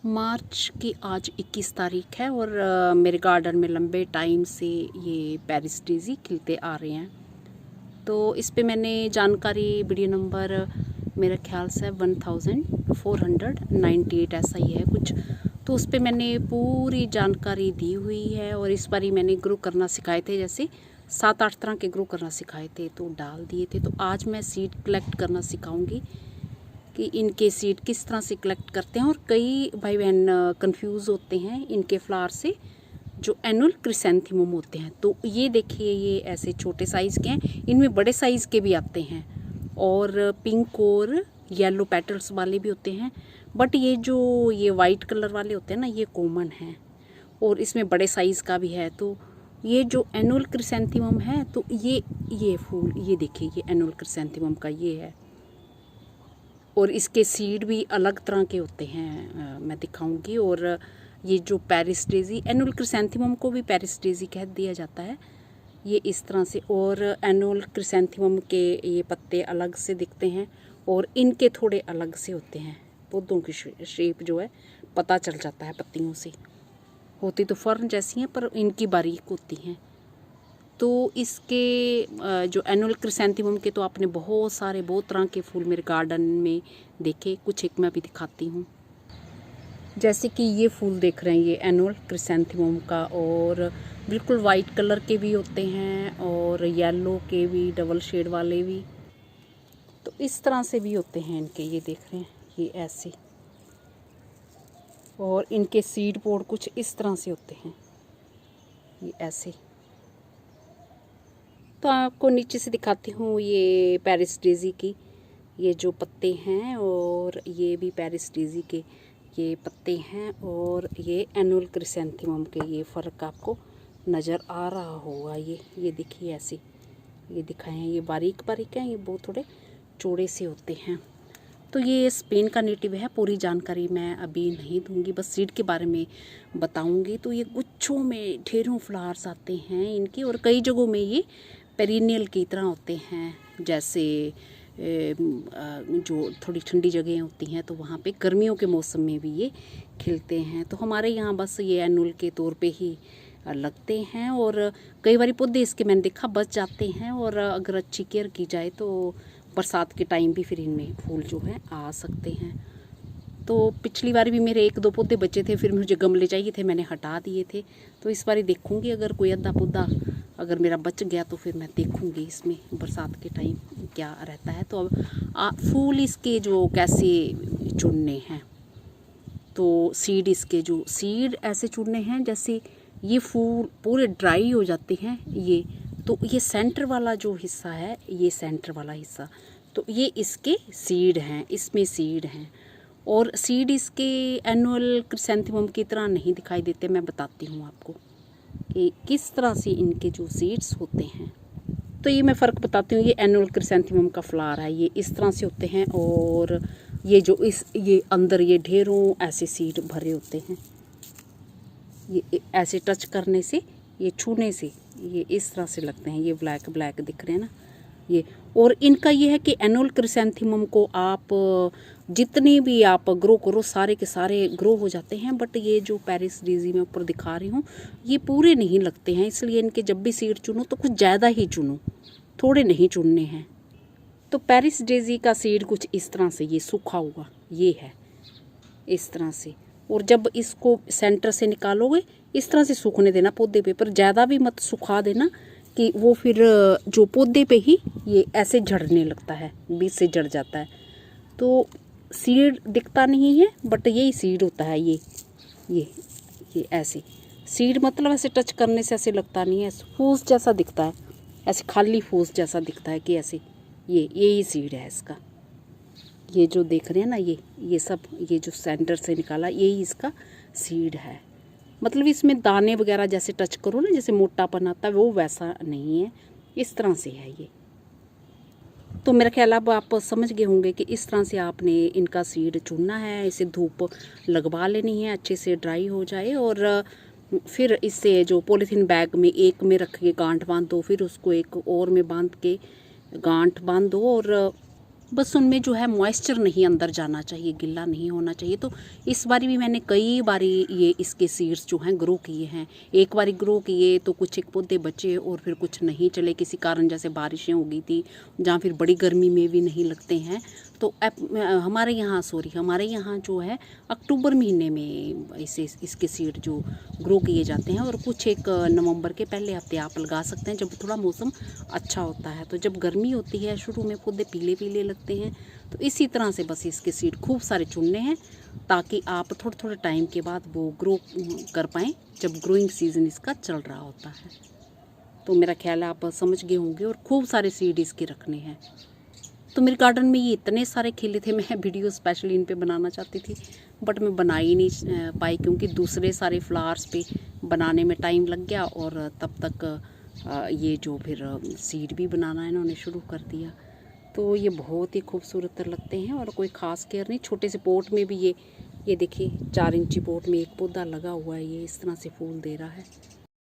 मार्च की आज 21 तारीख है और मेरे गार्डन में लंबे टाइम से ये पेरिस डेज़ी खिलते आ रहे हैं। तो इस पे मैंने जानकारी वीडियो नंबर मेरा ख्याल से 1498 ऐसा ही है कुछ, तो उस पे मैंने पूरी जानकारी दी हुई है। और इस बार ही मैंने ग्रो करना सिखाए थे, जैसे 7-8 तरह के ग्रो करना सिखाए थे तो डाल दिए थे। तो आज मैं सीड कलेक्ट करना सिखाऊंगी कि इनके सीड किस तरह से कलेक्ट करते हैं। और कई भाई बहन कंफ्यूज होते हैं इनके फ्लावर से, जो एनुअल क्रिसैंथेमम होते हैं। तो ये देखिए, ये ऐसे छोटे साइज़ के हैं, इनमें बड़े साइज़ के भी आते हैं और पिंक और येलो पेटल्स वाले भी होते हैं। बट ये वाइट कलर वाले होते हैं ना, ये कॉमन हैं और इसमें बड़े साइज़ का भी है। तो ये जो एनुअल क्रिसैंथेमम है, तो ये फूल, ये देखिए, ये एनुअल क्रिसैंथेमम का ये है। और इसके सीड भी अलग तरह के होते हैं, मैं दिखाऊंगी। और ये जो पेरिस डेज़ी, एनुअल क्रिसैंथेमम को भी पेरिस डेज़ी कह दिया जाता है, ये इस तरह से। और एनुअल क्रिसैंथेमम के ये पत्ते अलग से दिखते हैं और इनके थोड़े अलग से होते हैं। पौधों की शेप जो है पता चल जाता है, पत्तियों से होती तो फर्न जैसी हैं पर इनकी बारीक होती हैं। तो इसके जो एनुअल क्रिसैंथेमम के तो आपने बहुत तरह के फूल मेरे गार्डन में देखे, कुछ एक मैं भी दिखाती हूँ। जैसे कि ये फूल देख रहे हैं, ये एनुअल क्रिसैंथेमम का, और बिल्कुल वाइट कलर के भी होते हैं और येलो के भी, डबल शेड वाले भी। तो इस तरह से भी होते हैं इनके, ये देख रहे हैं, ये ऐसे। और इनके सीड पोड कुछ इस तरह से होते हैं, ये ऐसे। तो आपको नीचे से दिखाती हूँ ये पेरिस डेज़ी की ये जो पत्ते हैं, और ये भी पेरिस डेज़ी के ये पत्ते हैं, और ये एनुअल क्रिसैंथेमम के ये फ़र्क आपको नज़र आ रहा होगा। ये देखिए, ऐसे ये दिखाए हैं, ये बारीक बारीक हैं, ये बहुत थोड़े चौड़े से होते हैं। तो ये स्पेन का नेटिव है। पूरी जानकारी मैं अभी नहीं दूंगी, बस सीड के बारे में बताऊंगी। तो ये गुच्छों में ढेरों फ्लावर्स आते हैं इनके, और कई जगहों में ये पेरिनियल की तरह होते हैं। जैसे जो थोड़ी ठंडी जगह होती हैं तो वहाँ पे गर्मियों के मौसम में भी ये खिलते हैं। तो हमारे यहाँ बस ये एनुअल के तौर पे ही लगते हैं, और कई बार पौधे इसके मैंने देखा बच जाते हैं, और अगर अच्छी केयर की जाए तो बरसात के टाइम भी फिर इनमें फूल जो है आ सकते हैं। तो पिछली बार भी मेरे 1-2 पौधे बचे थे, फिर मुझे गमले चाहिए थे, मैंने हटा दिए थे। तो इस बार देखूंगी, अगर कोई अद्धा पौधा अगर मेरा बच गया तो फिर मैं देखूंगी इसमें बरसात के टाइम क्या रहता है। तो अब फूल इसके जो कैसे चुनने हैं, तो सीड, इसके जो सीड ऐसे चुनने हैं जैसे ये फूल पूरे ड्राई हो जाते हैं ये। तो ये सेंटर वाला जो हिस्सा है, ये सेंटर वाला हिस्सा, तो ये इसके सीड हैं, इसमें सीड हैं। और सीड इसके एनुअल क्रिसैंथेमम की तरह नहीं दिखाई देते। मैं बताती हूँ आपको कि किस तरह से इनके जो सीड्स होते हैं। तो ये मैं फ़र्क बताती हूँ। ये एनुअल क्रिसैंथेमम का फ्लावर है, ये इस तरह से होते हैं, और ये अंदर ये ढेरों ऐसे सीड भरे होते हैं। ये ऐसे टच करने से, ये छूने से ये इस तरह से लगते हैं, ये ब्लैक ब्लैक दिख रहे हैं ना ये। और इनका ये है कि एनुअल क्रिसैंथेमम को आप जितने भी आप ग्रो करो, सारे के सारे ग्रो हो जाते हैं। बट ये जो पेरिस डेज़ी में ऊपर दिखा रही हूँ, ये पूरे नहीं लगते हैं, इसलिए इनके जब भी सीड चुनो तो कुछ ज़्यादा ही चुनो, थोड़े नहीं चुनने हैं। तो पेरिस डेज़ी का सीड कुछ इस तरह से, ये सूखा हुआ ये है इस तरह से। और जब इसको सेंटर से निकालोगे, इस तरह से सूखने देना पौधे पे, पर ज़्यादा भी मत सुखा देना कि वो फिर जो पौधे पे ही ये ऐसे झड़ने लगता है, बीच से झड़ जाता है। तो सीड दिखता नहीं है, बट यही सीड होता है। ये ऐसे सीड, मतलब ऐसे टच करने से ऐसे लगता नहीं है, फूस जैसा दिखता है, ऐसे खाली फूस जैसा दिखता है कि ऐसे यही सीड है इसका। ये जो देख रहे हैं ना, ये सब, ये जो सेंटर से निकाला, यही इसका सीड है। मतलब इसमें दाने वगैरह जैसे टच करो ना, जैसे मोटापन आता है, वो वैसा नहीं है, इस तरह से है ये। तो मेरा ख्याल अब आप समझ गए होंगे कि इस तरह से आपने इनका सीड चुनना है। इसे धूप लगवा लेनी है, अच्छे से ड्राई हो जाए, और फिर इससे जो पॉलीथीन बैग में एक में रख के गांठ बांध दो, फिर उसको एक और में बांध के गांठ बांध दो, और बस उनमें जो है मॉइस्चर नहीं अंदर जाना चाहिए, गिल्ला नहीं होना चाहिए। तो इस बारी भी मैंने कई बारी ये इसके सीड्स जो हैं ग्रो किए हैं। एक बारी ग्रो किए तो कुछ एक पौधे बचे और फिर कुछ नहीं चले किसी कारण, जैसे बारिशें हो गई थी, जहाँ फिर बड़ी गर्मी में भी नहीं लगते हैं। तो हमारे यहाँ जो है अक्टूबर महीने में इसके सीड जो ग्रो किए जाते हैं, और कुछ एक नवंबर के पहले हफ्ते आप लगा सकते हैं जब थोड़ा मौसम अच्छा होता है। तो जब गर्मी होती है शुरू में पौधे पीले पीले लगते हैं। तो इसी तरह से बस इसके सीड खूब सारे चुनने हैं ताकि आप थोड़े थोड़े टाइम के बाद वो ग्रो कर पाएँ जब ग्रोइंग सीज़न इसका चल रहा होता है। तो मेरा ख्याल है आप समझ गए होंगे, और खूब सारे सीड इसके रखने हैं। तो मेरे गार्डन में ये इतने सारे खिले थे, मैं वीडियो स्पेशली इन पे बनाना चाहती थी बट मैं बना ही नहीं पाई क्योंकि दूसरे सारे फ्लावर्स पे बनाने में टाइम लग गया, और तब तक ये जो फिर सीड भी बनाना इन्होंने शुरू कर दिया। तो ये बहुत ही खूबसूरत लगते हैं और कोई ख़ास केयर नहीं। छोटे से पोट में भी ये देखिए 4 इंची पोट में एक पौधा लगा हुआ है, ये इस तरह से फूल दे रहा है।